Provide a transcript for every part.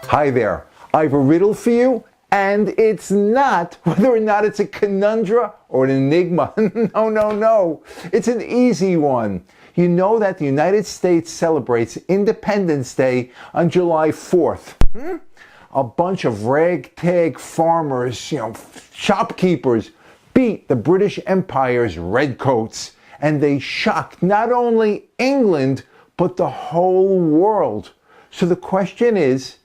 Hi there, I have a riddle for you, and it's not whether or not it's a conundrum or an enigma. No. It's an easy one. You know that the United States celebrates Independence Day on July 4th. A bunch of ragtag farmers, shopkeepers, beat the British Empire's redcoats, and they shocked not only England, but the whole world. So the question is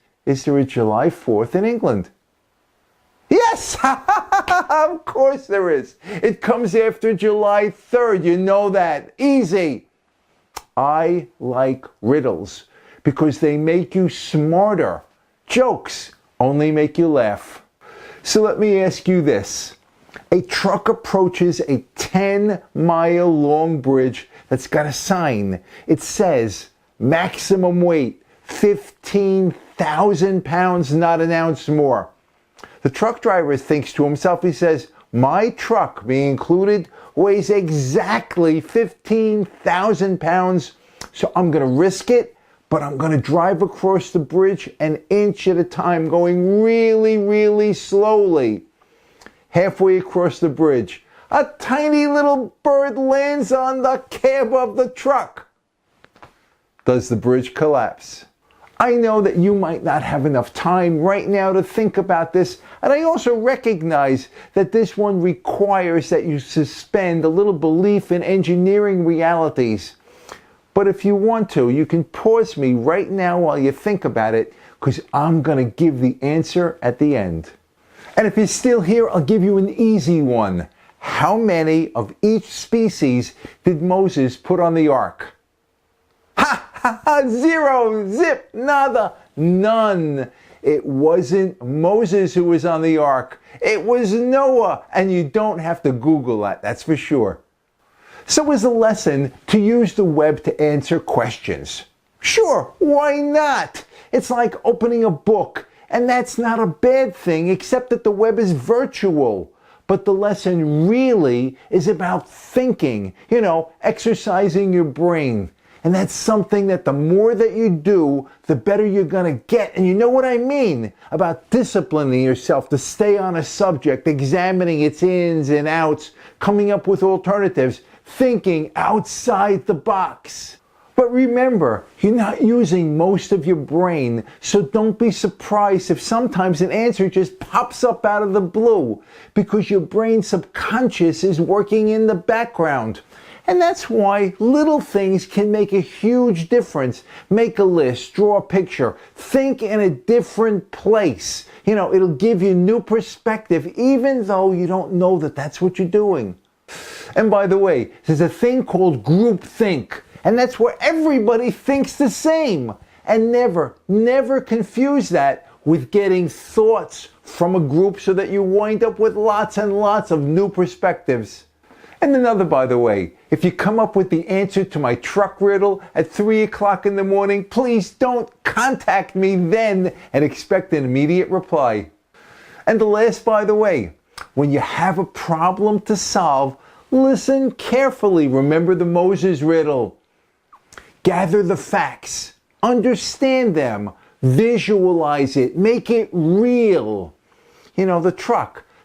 there a July 4th in England? Yes! Of course there is. It comes after July 3rd. You know that. Easy. I like riddles because they make you smarter. Jokes only make you laugh. So let me ask you this. A truck approaches a 10-mile long bridge that's got a sign. It says, maximum weight, 15,000 pounds, not an ounce more. The truck driver thinks to himself, he says, my truck, me included, weighs exactly 15,000 pounds, so I'm going to risk it, but I'm going to drive across the bridge an inch at a time, going really, really slowly. Halfway across the bridge, a tiny little bird lands on the cab of the truck. Does the bridge collapse? I know that you might not have enough time right now to think about this, and I also recognize that this one requires that you suspend a little belief in engineering realities. But if you want to, you can pause me right now while you think about it, because I'm going to give the answer at the end. And if you're still here, I'll give you an easy one. How many of each species did Moses put on the ark? Zero, zip, nada, none. It wasn't Moses who was on the ark. It was Noah. And you don't have to Google that, that's for sure. So is the lesson to use the web to answer questions? Sure, why not? It's like opening a book, and that's not a bad thing, except that the web is virtual. But the lesson really is about thinking, exercising your brain. And that's something that the more that you do, the better you're going to get. And you know what I mean about disciplining yourself to stay on a subject, examining its ins and outs, coming up with alternatives, thinking outside the box. But remember, you're not using most of your brain, so don't be surprised if sometimes an answer just pops up out of the blue, because your brain's subconscious is working in the background. And that's why little things can make a huge difference. Make a list, draw a picture, think in a different place. It'll give you new perspective, even though you don't know that that's what you're doing. And by the way, there's a thing called groupthink, and that's where everybody thinks the same. And never confuse that with getting thoughts from a group so that you wind up with lots and lots of new perspectives. And another, by the way, if you come up with the answer to my truck riddle at 3 o'clock in the morning, please don't contact me then and expect an immediate reply. And the last, by the way, when you have a problem to solve, listen carefully. Remember the Moses riddle. Gather the facts, understand them, visualize it, make it real.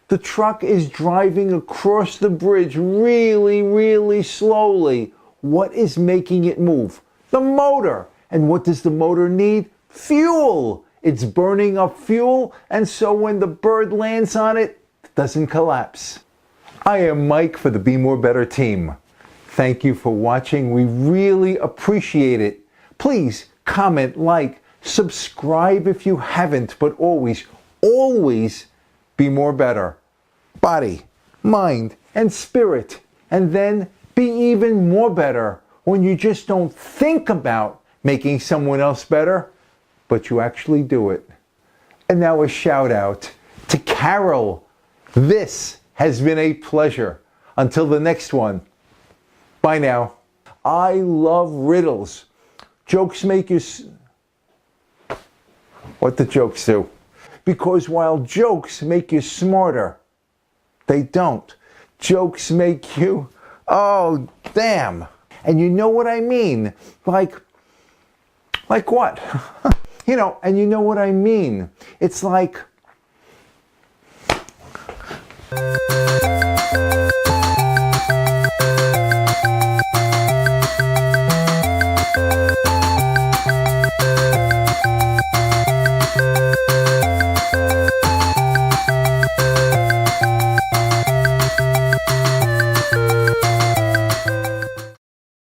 The truck is driving across the bridge really, really slowly. What is making it move? The motor. And what does the motor need? Fuel. It's burning up fuel, and so when the bird lands on it, it doesn't collapse. I am Mike for the Be More Better team. Thank you for watching. We really appreciate it. Please comment, like, subscribe if you haven't, but always be more better. Body, mind, and spirit. And then be even more better when you just don't think about making someone else better, but you actually do it. And now a shout out to Carol. This has been a pleasure. Until the next one. Bye now. I love riddles. Jokes make you... What the jokes do? Because while jokes make you smarter, they don't. Jokes make you... Oh, damn. And you know what I mean. Like what? And you know what I mean. It's like